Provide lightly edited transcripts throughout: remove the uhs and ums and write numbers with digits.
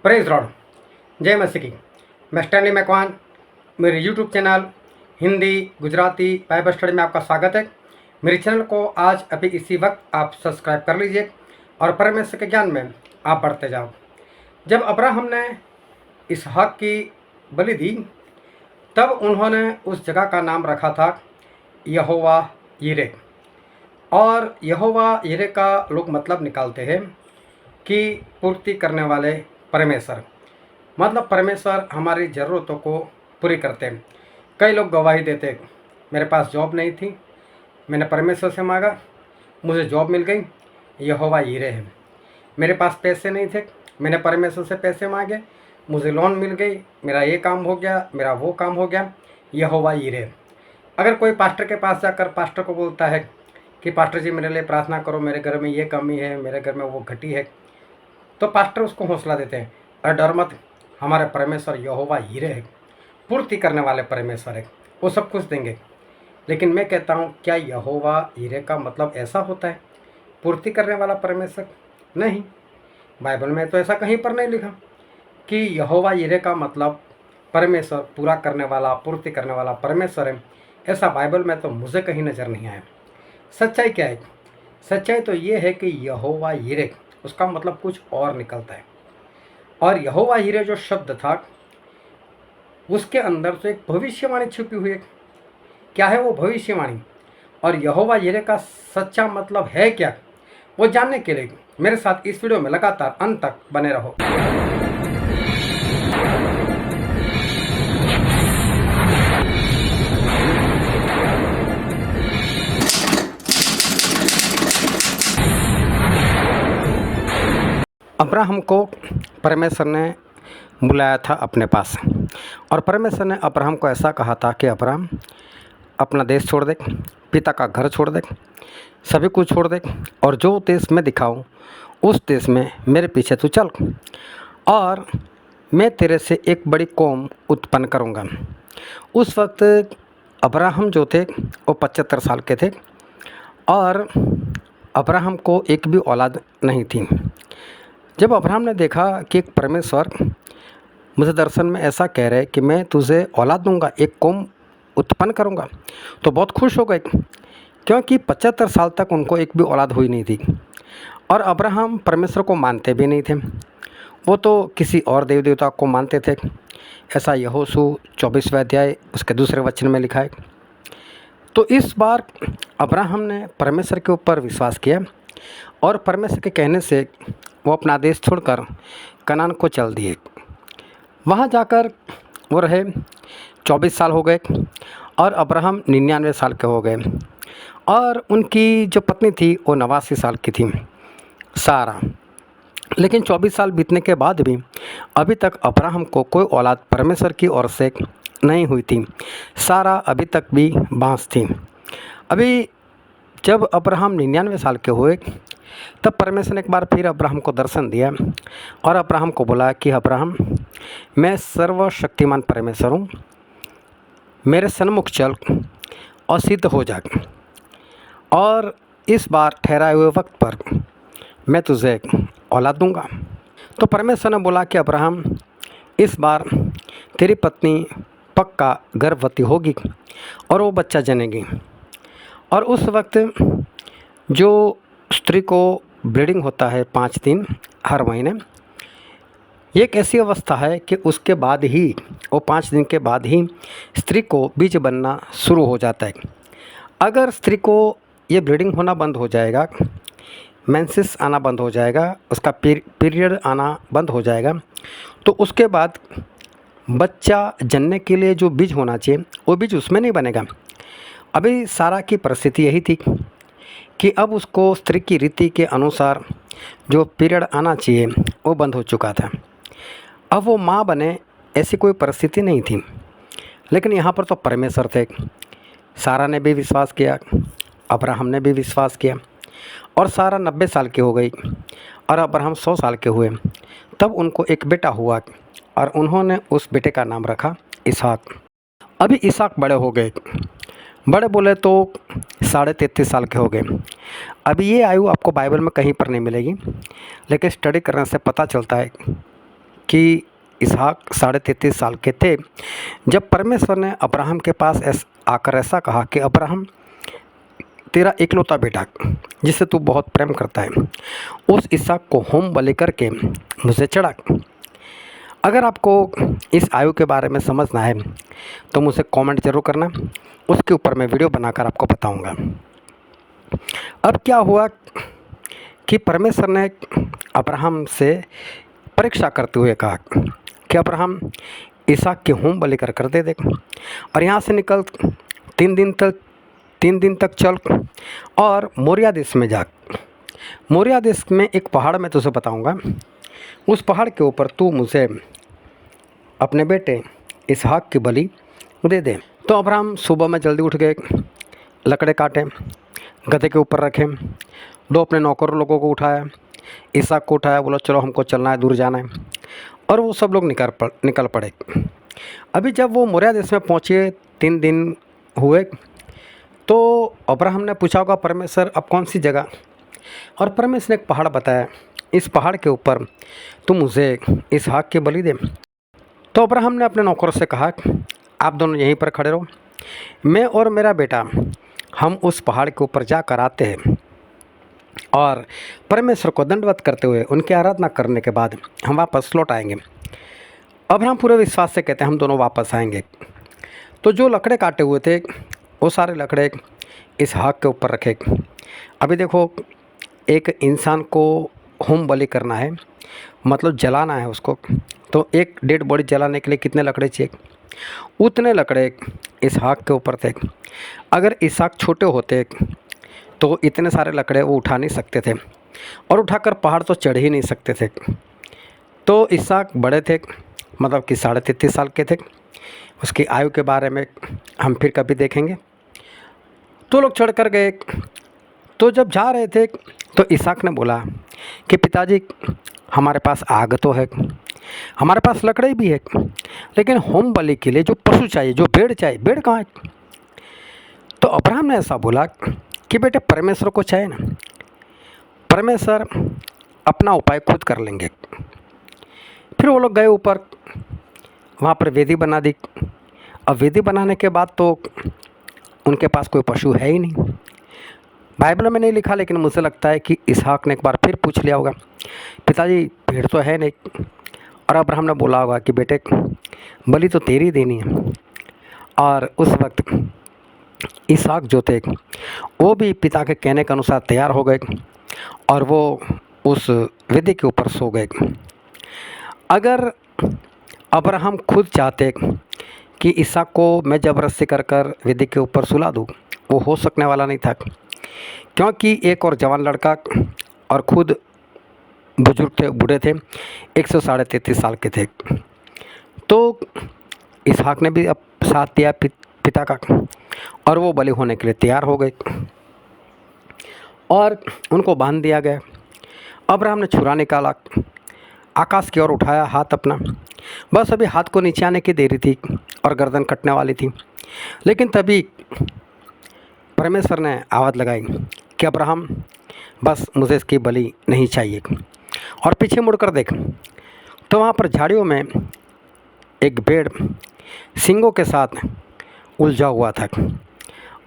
Praise Lord, जय मसीह की। मैं स्टैनली मैकवान, मेरे YouTube channel Hindi Gujarati Bible study में आपका स्वागत है। मेरे चैनल को आज अभी इसी वक्त आप सब्सक्राइब कर लीजिए और परमेश्वर के ज्ञान में आप बढ़ते जाओ। जब अब्राहम ने इसहाक की बलि दी तब उन्होंने उस जगह का नाम रखा था यहोवा यिरे। और यहोवा यिरे का लोग मतलब निकालते हैं कि पूर्ति करने वाले परमेश्वर, मतलब परमेश्वर हमारी ज़रूरतों को पूरी करते हैं। कई लोग गवाही देते, मेरे पास जॉब नहीं थी, मैंने परमेश्वर से मांगा, मुझे जॉब मिल गई, यहोवा यिरे है। मेरे पास पैसे नहीं थे, मैंने परमेश्वर से पैसे मांगे, मुझे लोन मिल गई, मेरा ये काम हो गया, मेरा वो काम हो गया, यहोवा यिरे। अगर कोई पास्टर के पास जाकर पास्टर को बोलता है कि पास्टर जी मेरे लिए प्रार्थना करो, मेरे घर में ये कमी है, मेरे घर में वो घटी है, तो पास्टर उसको हौसला देते हैं, अरे डर मत, हमारे परमेश्वर यहोवा यिरे है, पूर्ति करने वाले परमेश्वर है, वो सब कुछ देंगे। लेकिन मैं कहता हूँ, क्या यहोवा यिरे का मतलब ऐसा होता है, पूर्ति करने वाला परमेश्वर? नहीं, बाइबल में तो ऐसा कहीं पर नहीं लिखा कि यहोवा यिरे का मतलब परमेश्वर पूरा करने वाला, पूर्ति करने वाला परमेश्वर है। ऐसा बाइबल में तो मुझे कहीं नज़र नहीं आया। सच्चाई क्या है? सच्चाई तो ये है कि यहोवा यिरे, उसका मतलब कुछ और निकलता है। और यहोवा यिरे जो शब्द था, उसके अंदर तो एक भविष्यवाणी छुपी हुई है। क्या है वो भविष्यवाणी? और यहोवा यिरे का सच्चा मतलब है क्या, वो जानने के लिए मेरे साथ इस वीडियो में लगातार अंत तक बने रहो। अब्राहम को परमेश्वर ने बुलाया था अपने पास, और परमेश्वर ने अब्राहम को ऐसा कहा था कि अब्राहम अपना देश छोड़ दे, पिता का घर छोड़ दे, सभी कुछ छोड़ दे, और जो देश मैं दिखाऊं उस देश में मेरे पीछे तू चल, और मैं तेरे से एक बड़ी कौम उत्पन्न करूंगा। उस वक्त अब्राहम जो थे वो 75 साल के थे, और अब्राहम को एक भी औलाद नहीं थी। जब अब्राहम ने देखा कि एक परमेश्वर मुझे दर्शन में ऐसा कह रहे कि मैं तुझे औलाद दूंगा, एक कौम उत्पन्न करूंगा, तो बहुत खुश हो गए, क्योंकि 75 साल तक उनको एक भी औलाद हुई नहीं थी। और अब्राहम परमेश्वर को मानते भी नहीं थे, वो तो किसी और देव देवता को मानते थे। ऐसा यहोशू 24वें अध्याय उसके दूसरे वचन में लिखा है। तो इस बार अब्राहम ने परमेश्वर के ऊपर विश्वास किया, और परमेश्वर के कहने से वो अपना देश छोड़कर कनान को चल दिए। वहाँ जाकर वो रहे, 24 साल हो गए, और अब्राहम 99 साल के हो गए, और उनकी जो पत्नी थी वो 89 साल की थी, सारा। लेकिन 24 साल बीतने के बाद भी अभी तक अब्राहम को कोई औलाद परमेश्वर की ओर से नहीं हुई थी। सारा अभी तक भी बांस थी। अभी जब अब्राहम 99 साल के हुए तब परमेश्वर ने एक बार फिर अब्राहम को दर्शन दिया, और अब्राहम को बोला कि अब्राहम, मैं सर्वशक्तिमान परमेश्वर हूँ, मेरे सन्मुख चल और सिद्ध हो जा, और इस बार ठहराए हुए वक्त पर मैं तुझे औलाद दूंगा। तो परमेश्वर ने बोला कि अब्राहम, इस बार तेरी पत्नी पक्का गर्भवती होगी और वो बच्चा जनेगी। और उस वक्त जो स्त्री को ब्लीडिंग होता है 5 दिन हर महीने, ये एक ऐसी अवस्था है कि उसके बाद ही, वो 5 दिन के बाद ही स्त्री को बीज बनना शुरू हो जाता है। अगर स्त्री को ये ब्लीडिंग होना बंद हो जाएगा, मेंसेस आना बंद हो जाएगा, उसका पीरियड आना बंद हो जाएगा, तो उसके बाद बच्चा जनने के लिए जो बीज होना चाहिए वो बीज उसमें नहीं बनेगा। अभी सारा की परिस्थिति यही थी कि अब उसको स्त्री की रीति के अनुसार जो पीरियड आना चाहिए वो बंद हो चुका था। अब वो माँ बने ऐसी कोई परिस्थिति नहीं थी। लेकिन यहाँ पर तो परमेश्वर थे। सारा ने भी विश्वास किया, अब्राहम ने भी विश्वास किया, और सारा 90 साल की हो गई और अब्राहम 100 साल के हुए। तब उनको एक बेटा हुआ, और उन्होंने उस बेटे का नाम रखा इसहाक। अभी इसहाक बड़े हो गए, बड़े बोले तो 33.5 साल के हो गए। अभी ये आयु आपको बाइबल में कहीं पर नहीं मिलेगी, लेकिन स्टडी करने से पता चलता है कि इसहाक 33.5 साल के थे जब परमेश्वर ने अब्राहम के पास आकर ऐसा कहा कि अब्राहम, तेरा इकलौता बेटा जिसे तू बहुत प्रेम करता है, उस इसहाक को होम बलि करके मुझे चढ़ा। अगर आपको इस आयु के बारे में समझना है तो मुझे कमेंट ज़रूर करना, उसके ऊपर मैं वीडियो बनाकर आपको बताऊंगा। अब क्या हुआ कि परमेश्वर ने अब्राहम से परीक्षा करते हुए कहा कि अब्राहम, इसहाक की होम बलि कर दे दे और यहाँ से निकल 3 दिन तक चल और मोरिया देश में जा। मोरिया देश में एक पहाड़ में तुझे बताऊंगा, उस पहाड़ के ऊपर तू मुझे अपने बेटे इसहाक की बलि दे दे। तो अब्राहम सुबह में जल्दी उठ गए, लकड़े काटे, गधे के ऊपर रखे, 2 अपने नौकर लोगों को उठाया, इसहाक को उठाया, बोला चलो हमको चलना है, दूर जाना है, और वो सब लोग निकल पड़े। अभी जब वो मोरिया देश में पहुँचे, 3 दिन हुए, तो अब्राहम ने पूछा होगा परमेश्वर अब कौन सी जगह, और परमेश्वर ने एक पहाड़ बताया, इस पहाड़ के ऊपर तुम मुझे इसहाक की बलि दे। तो अब्राहम ने अपने नौकरों से कहा आप दोनों यहीं पर खड़े रहो, मैं और मेरा बेटा हम उस पहाड़ के ऊपर जाकर आते हैं और परमेश्वर को दंडवत करते हुए उनकी आराधना करने के बाद हम वापस लौट आएंगे। अब्राहम पूरे विश्वास से कहते हैं हम दोनों वापस आएंगे। तो जो लकड़े काटे हुए थे वो सारे लकड़े इसहाक के ऊपर रखे। अभी देखो, एक इंसान को होम बलि करना है, मतलब जलाना है उसको, तो एक डेड बॉडी जलाने के लिए कितने लकड़े चाहिए? उतने लकड़े इसहाक के ऊपर थे। अगर इसहाक छोटे होते तो इतने सारे लकड़े वो उठा नहीं सकते थे और उठाकर पहाड़ तो चढ़ ही नहीं सकते थे। तो इसहाक बड़े थे, मतलब कि 33.5 साल के थे। उसकी आयु के बारे में हम फिर कभी देखेंगे। तो लोग चढ़ कर गए। तो जब जा रहे थे तो इसहाक ने बोला कि पिताजी, हमारे पास आग तो है, हमारे पास लकड़ी भी है, लेकिन होम बलि के लिए जो पशु चाहिए, जो भेड़ चाहिए, भेड़ कहाँ है? तो अब्राहम ने ऐसा बोला कि बेटे परमेश्वर को चाहिए ना, परमेश्वर अपना उपाय खुद कर लेंगे। फिर वो लोग गए ऊपर, वहाँ पर वेदी बना दी। अब वेदी बनाने के बाद तो उनके पास कोई पशु है ही नहीं। बाइबल में नहीं लिखा, लेकिन मुझे लगता है कि इसहाक ने एक बार फिर पूछ लिया होगा, पिताजी भेड़ तो है नहीं। और अब्राहम ने बोला होगा कि बेटे बलि तो तेरी देनी है। और उस वक्त इसहाक जो थे वो भी पिता के कहने के अनुसार तैयार हो गए और वो उस वेदी के ऊपर सो गए। अगर अब्राहम खुद चाहते कि इसहाक को मैं ज़बरदस्ती कर वेदी के ऊपर सुला दूँ, वो हो सकने वाला नहीं था, क्योंकि एक और जवान लड़का और खुद बुजुर्ग थे, बूढ़े थे, 133 साल के थे। तो इसहाक ने भी अब साथ दिया पिता का और वो बलि होने के लिए तैयार हो गए और उनको बांध दिया गया। अब्राहम ने छुरा निकाला, आकाश की ओर उठाया हाथ अपना, बस अभी हाथ को नीचे आने की देरी थी और गर्दन कटने वाली थी। लेकिन तभी परमेश्वर ने आवाज़ लगाई कि अब्राहम, बस मुझे इसकी बलि नहीं चाहिए। और पीछे मुड़कर देख, तो वहाँ पर झाड़ियों में एक भेड़ सींगों के साथ उलझा हुआ था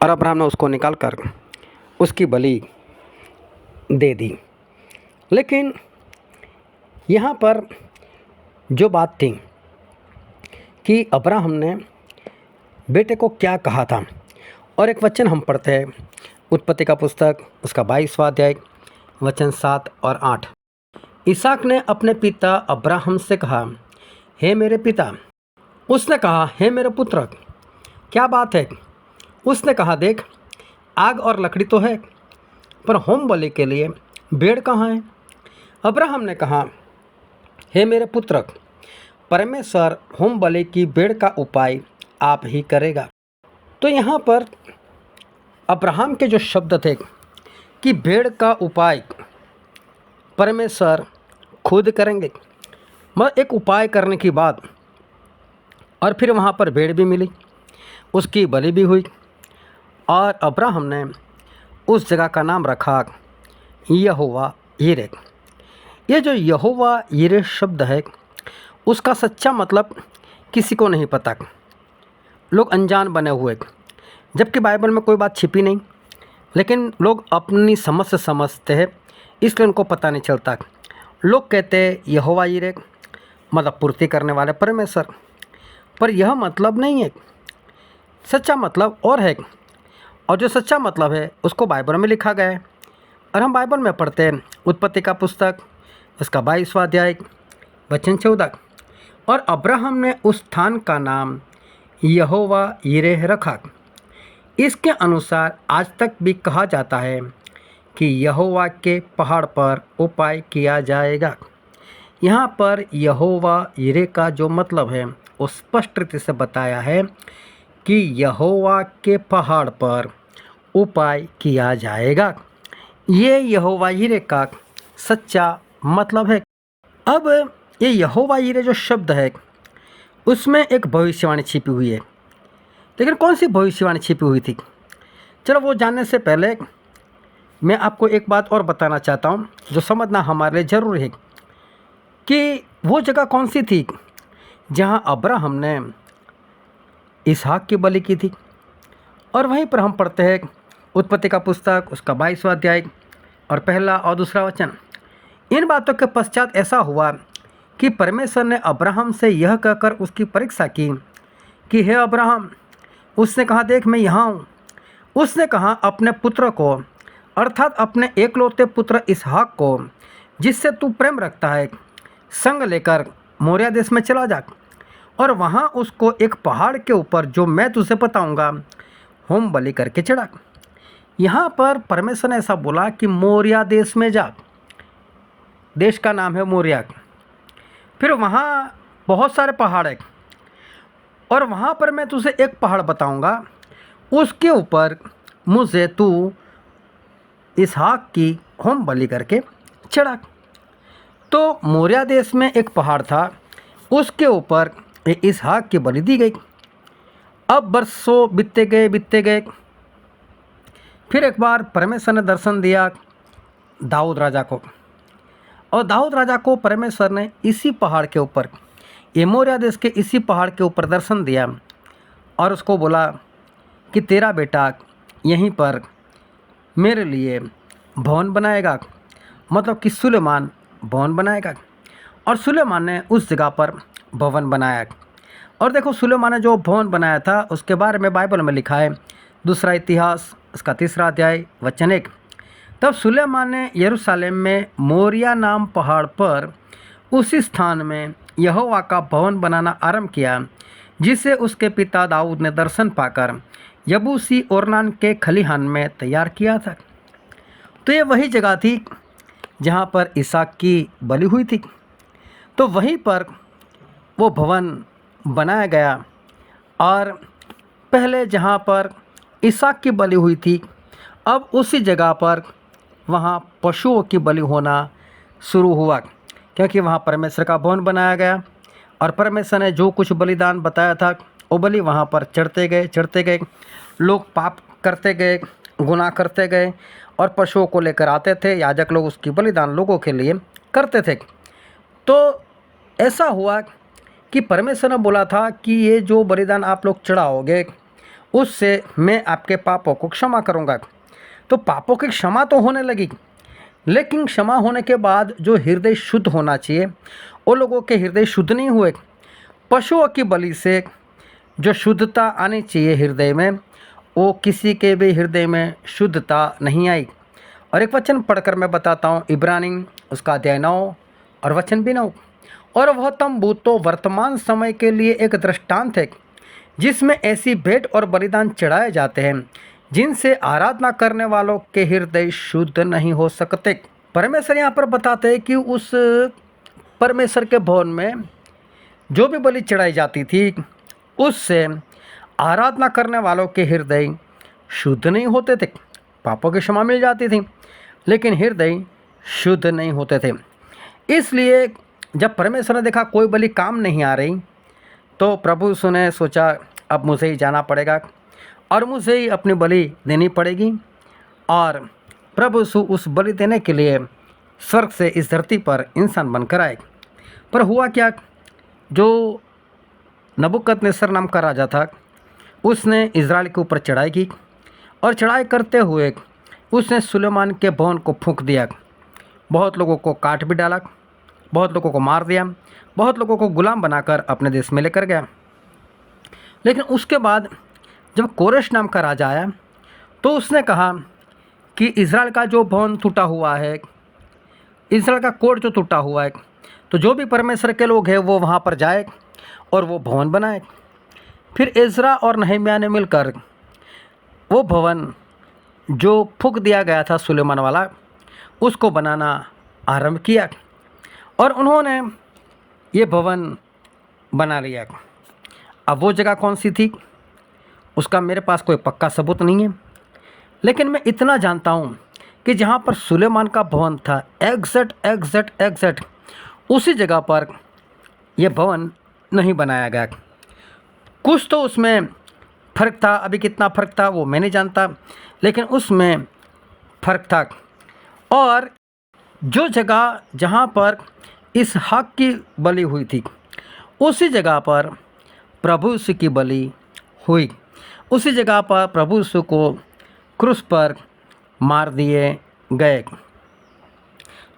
और अब्राहम ने उसको निकालकर उसकी बलि दे दी। लेकिन यहाँ पर जो बात थी कि अब्राहम ने बेटे को क्या कहा था, और एक वचन हम पढ़ते हैं उत्पत्ति का पुस्तक, उसका 22वां अध्याय, वचन 7 और 8। इसहाक ने अपने पिता अब्राहम से कहा, हे मेरे पिता। उसने कहा, हे मेरे पुत्र, क्या बात है? उसने कहा, देख, आग और लकड़ी तो है, पर होम बलि के लिए भेड़ कहाँ है? अब्राहम ने कहा, हे मेरे पुत्र, परमेश्वर होम बलि की भेड़ का उपाय आप ही करेगा। तो यहाँ पर अब्राहम के जो शब्द थे कि भेड़ का उपाय परमेश्वर खुद करेंगे, मतलब एक उपाय करने की बात, और फिर वहाँ पर भेड़ भी मिली, उसकी बलि भी हुई, और अब्राहम ने उस जगह का नाम रखा यहोवा यिरे। ये जो यहोवा यिरे शब्द है उसका सच्चा मतलब किसी को नहीं पता, लोग अनजान बने हुए, जबकि बाइबल में कोई बात छिपी नहीं, लेकिन लोग अपनी समझ से समझते हैं, इसलिए उनको पता नहीं चलता। लोग कहते हैं यहोवा यिरे मतलब पूर्ति करने वाले परमेश्वर, पर यह मतलब नहीं है, सच्चा मतलब और है। और जो सच्चा मतलब है उसको बाइबल में लिखा गया है। और हम बाइबल में पढ़ते हैं उत्पत्ति का पुस्तक उसका 22वां अध्याय वचन 14, और अब्राहम ने उस स्थान का नाम यहोवा यिरे रखा। इसके अनुसार आज तक भी कहा जाता है कि यहोवा के पहाड़ पर उपाय किया जाएगा। यहाँ पर यहोवा यिरे का जो मतलब है वो स्पष्ट रीति से बताया है कि यहोवा के पहाड़ पर उपाय किया जाएगा। ये यहोवा यिरे का सच्चा मतलब है। अब ये यहोवा यिरे जो शब्द है उसमें एक भविष्यवाणी छिपी हुई है, लेकिन कौन सी भविष्यवाणी छिपी हुई थी? चलो वो जानने से पहले मैं आपको एक बात और बताना चाहता हूँ जो समझना हमारे लिए ज़रूरी है कि वो जगह कौन सी थी जहाँ अब्राहम ने इसहाक की बलि की थी। और वहीं पर हम पढ़ते हैं उत्पत्ति का पुस्तक उसका 22वां अध्याय और पहला और दूसरा वचन। इन बातों के पश्चात ऐसा हुआ कि परमेश्वर ने अब्राहम से यह कहकर उसकी परीक्षा की कि हे अब्राहम। उसने कहा देख मैं यहाँ हूँ। उसने कहा अपने पुत्र को अर्थात अपने एकलौते पुत्र इसहाक को जिससे तू प्रेम रखता है संग लेकर मोरिया देश में चला जा और वहाँ उसको एक पहाड़ के ऊपर जो मैं तुझे बताऊँगा होम बलि करके चढ़ा। यहाँ पर परमेश्वर ने ऐसा बोला कि मोरिया देश में जा, देश का नाम है मोरिया। फिर वहाँ बहुत सारे पहाड़ हैं और वहाँ पर मैं तुझे एक पहाड़ बताऊँगा, उसके ऊपर मुझे तू इसहाक की होम बलि करके चढ़ा। तो मोरिया देश में एक पहाड़ था, उसके ऊपर इसहाक की बलि दी गई। अब बरसों बीतते गए। फिर एक बार परमेश्वर ने दर्शन दिया दाऊद राजा को, और दाऊद राजा को परमेश्वर ने इसी पहाड़ के ऊपर, ये मोरिया देश के इसी पहाड़ के ऊपर दर्शन दिया और उसको बोला कि तेरा बेटा यहीं पर मेरे लिए भवन बनाएगा, मतलब कि सुलेमान भवन बनाएगा। और सुलेमान ने उस जगह पर भवन बनाया। और देखो सुलेमान ने जो भवन बनाया था उसके बारे में बाइबल में लिखा है दूसरा इतिहास उसका 3रा अध्याय वचन 1। तब सुलेमान ने यरूशलेम में मोरिया नाम पहाड़ पर उसी स्थान में यहोवा का भवन बनाना आरंभ किया, जिसे उसके पिता दाऊद ने दर्शन पाकर यबूसी ओरनान के खलिहान में तैयार किया था। तो ये वही जगह थी जहाँ पर इसहाक की बलि हुई थी। तो वहीं पर वो भवन बनाया गया और पहले जहाँ पर इसहाक की बलि हुई थी अब उसी जगह पर वहाँ पशुओं की बलि होना शुरू हुआ, क्योंकि वहाँ परमेश्वर का भवन बनाया गया और परमेश्वर ने जो कुछ बलिदान बताया था वो बलि वहाँ पर चढ़ते गए। लोग पाप करते गए, गुनाह करते गए और पशुओं को लेकर आते थे। याजक लोग उसकी बलिदान लोगों के लिए करते थे। तो ऐसा हुआ कि परमेश्वर ने बोला था कि ये जो बलिदान आप लोग चढ़ाओगे उससे मैं आपके पापों को क्षमा करूँगा। तो पापों की क्षमा तो होने लगी, लेकिन क्षमा होने के बाद जो हृदय शुद्ध होना चाहिए वो लोगों के हृदय शुद्ध नहीं हुए। पशुओं की बलि से जो शुद्धता आनी चाहिए हृदय में, वो किसी के भी हृदय में शुद्धता नहीं आई। और एक वचन पढ़कर मैं बताता हूँ, इब्रानी उसका अध्याय 9 और वचन भी 9। और वह तंबू तो वर्तमान समय के लिए एक दृष्टांत है जिसमें ऐसी भेंट और बलिदान चढ़ाए जाते हैं जिनसे आराधना करने वालों के हृदय शुद्ध नहीं हो सकते। परमेश्वर यहाँ पर बताते हैं कि उस परमेश्वर के भवन में जो भी बलि चढ़ाई जाती थी उससे आराधना करने वालों के हृदय शुद्ध नहीं होते थे। पापों की क्षमा मिल जाती थी लेकिन हृदय शुद्ध नहीं होते थे। इसलिए जब परमेश्वर ने देखा कोई बलि काम नहीं आ रही तो प्रभु यीशु ने सोचा अब मुझे ही जाना पड़ेगा और मुझे ही अपनी बलि देनी पड़ेगी। और प्रभु यीशु उस बलि देने के लिए स्वर्ग से इस धरती पर इंसान बनकर आए। पर हुआ क्या, जो नबूकदनेस्सर नाम का राजा था, उसने इज़राइल के ऊपर चढ़ाई की और चढ़ाई करते हुए उसने सुलेमान के भवन को फूंक दिया। बहुत लोगों को काट भी डाला, बहुत लोगों को मार दिया, बहुत लोगों को गुलाम बनाकर अपने देश में लेकर गया। लेकिन उसके बाद जब कोरेश नाम का राजा आया तो उसने कहा कि इज़राइल का जो भवन टूटा हुआ है, इज़राइल का कोड जो टूटा हुआ है, तो जो भी परमेश्वर के लोग हैं वो वहाँ पर जाए और वो भवन बनाए। फिर एजरा और नहम्याह ने मिलकर वो भवन जो फूंक दिया गया था सुलेमान वाला, उसको बनाना आरंभ किया और उन्होंने ये भवन बना लिया। अब वो जगह कौन सी थी उसका मेरे पास कोई पक्का सबूत नहीं है, लेकिन मैं इतना जानता हूँ कि जहाँ पर सुलेमान का भवन था एग्जैक्ट उसी जगह पर यह भवन नहीं बनाया गया। कुछ तो उसमें फ़र्क था, अभी कितना फ़र्क था वो मैं नहीं जानता, लेकिन उसमें फ़र्क था। और जो जगह जहाँ पर इसहाक की बलि हुई थी उसी जगह पर प्रभु यीशु की बलि हुई, उसी जगह पर प्रभु यीशु को क्रूस पर मार दिए गए।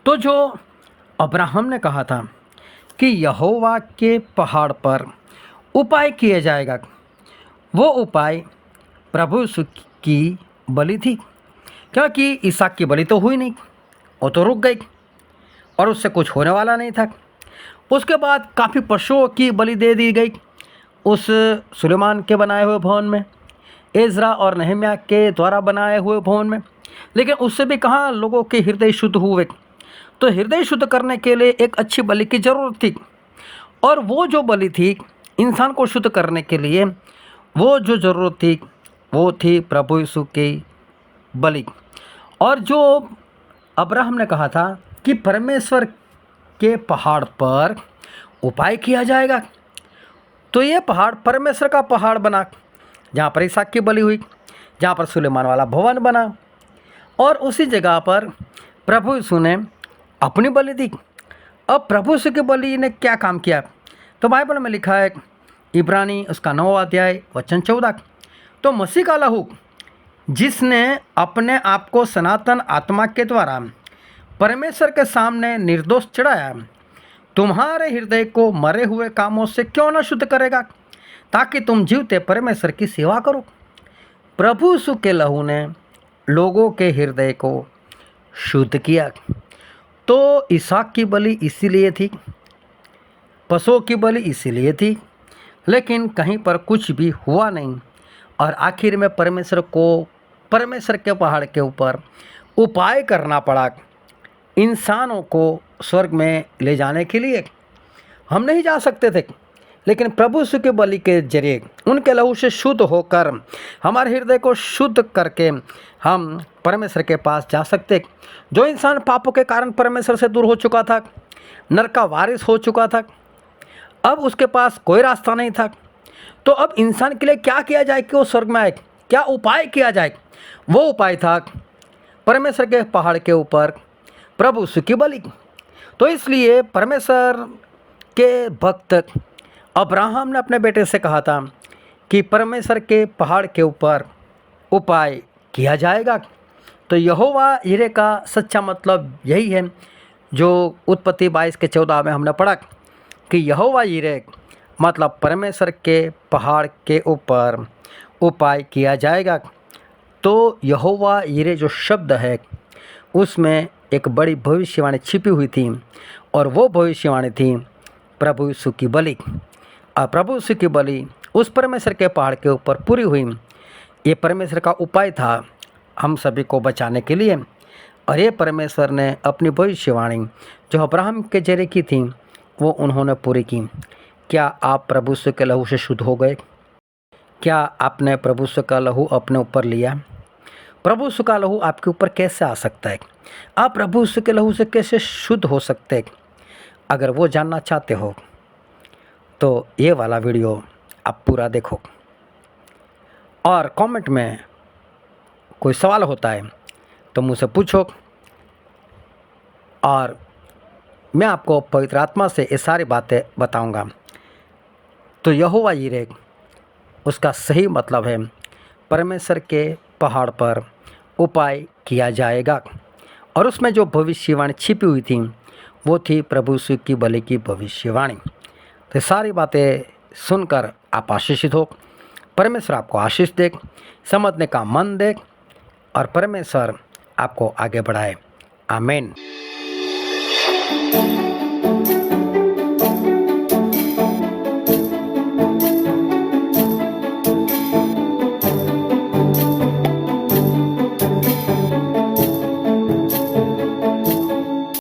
तो जो अब्राहम ने कहा था कि यहोवा के पहाड़ पर उपाय किया जाएगा, वो उपाय प्रभु यीशु की बलि थी, क्योंकि इसहाक की बलि तो हुई नहीं, वो तो रुक गई और उससे कुछ होने वाला नहीं था। उसके बाद काफ़ी पशुओं की बलि दे दी गई उस सुलेमान के बनाए हुए भवन में, एजरा और नहम्याह के द्वारा बनाए हुए भवन में, लेकिन उससे भी कहाँ लोगों के हृदय शुद्ध हुए। तो हृदय शुद्ध करने के लिए एक अच्छी बलि की ज़रूरत थी, और वो जो बलि थी इंसान को शुद्ध करने के लिए, वो जो ज़रूरत थी वो थी प्रभु यीशु की बलि। और जो अब्राहम ने कहा था कि परमेश्वर के पहाड़ पर उपाय किया जाएगा, तो ये पहाड़ परमेश्वर का पहाड़ बना, जहाँ पर इसहाक की बलि हुई, जहाँ पर सुलेमान वाला भवन बना, और उसी जगह पर प्रभु यीशु ने अपनी बलि दी। अब प्रभु यीशु की बलि ने क्या काम किया, तो बाइबल में लिखा है इब्रानी उसका 9वां अध्याय वचन 14, तो मसीह का लहू जिसने अपने आप को सनातन आत्मा के द्वारा परमेश्वर के सामने निर्दोष चढ़ाया, तुम्हारे हृदय को मरे हुए कामों से क्यों न शुद्ध करेगा, ताकि तुम जीवते परमेश्वर की सेवा करो। प्रभु यीशु के लहू ने लोगों के हृदय को शुद्ध किया। तो इसहाक की बलि इसीलिए थी, पशुओं की बलि इसीलिए थी, लेकिन कहीं पर कुछ भी हुआ नहीं, और आखिर में परमेश्वर के पहाड़ के ऊपर उपाय करना पड़ा इंसानों को स्वर्ग में ले जाने के लिए। हम नहीं जा सकते थे, लेकिन प्रभु यीशु के बलि के जरिए उनके लहू से शुद्ध होकर हमारे हृदय को शुद्ध करके हम परमेश्वर के पास जा सकते। जो इंसान पापों के कारण परमेश्वर से दूर हो चुका था, नरक का वारिस हो चुका था, अब उसके पास कोई रास्ता नहीं था, तो अब इंसान के लिए क्या किया जाए कि वो स्वर्ग में आए, क्या उपाय किया जाए? वो उपाय था परमेश्वर के पहाड़ के ऊपर प्रभु यीशु की बलि। तो इसलिए परमेश्वर के भक्त अब्राहम ने अपने बेटे से कहा था कि परमेश्वर के पहाड़ के ऊपर उपाय किया जाएगा। तो यहोवा यिरे का सच्चा मतलब यही है जो उत्पत्ति 22 के 14 में हमने पढ़ा कि यहोवा यिरे मतलब परमेश्वर के पहाड़ के ऊपर उपाय किया जाएगा। तो यहोवा यिरे जो शब्द है उसमें एक बड़ी भविष्यवाणी छिपी हुई थी, और वो भविष्यवाणी थी प्रभु यीशु की बलि। और प्रभु यीशु की बलि उस परमेश्वर के पहाड़ के ऊपर पूरी हुई। ये परमेश्वर का उपाय था हम सभी को बचाने के लिए, और ये परमेश्वर ने अपनी भविष्यवाणी जो अब्राहम के जरिए की थी वो उन्होंने पूरी की। क्या आप प्रभु यीशु के लहू से शुद्ध हो गए? क्या आपने प्रभु यीशु का लहू अपने ऊपर लिया? प्रभु यीशु का लहू आपके ऊपर कैसे आ सकता है? आप प्रभु यीशु के लहू से कैसे शुद्ध हो सकते हैं? अगर वो जानना चाहते हो तो ये वाला वीडियो आप पूरा देखो, और कमेंट में कोई सवाल होता है तो मुझसे पूछो, और मैं आपको पवित्र आत्मा से ये सारी बातें बताऊंगा। तो यहोवा यिरे उसका सही मतलब है परमेश्वर के पहाड़ पर उपाय किया जाएगा। और उसमें जो भविष्यवाणी छिपी हुई थी वो थी प्रभु यीशु की बलि की भविष्यवाणी। तो सारी बातें सुनकर आप आशीषित हो। परमेश्वर आपको आशीष दे, समझने का मन दे और परमेश्वर आपको आगे बढ़ाए। आमीन।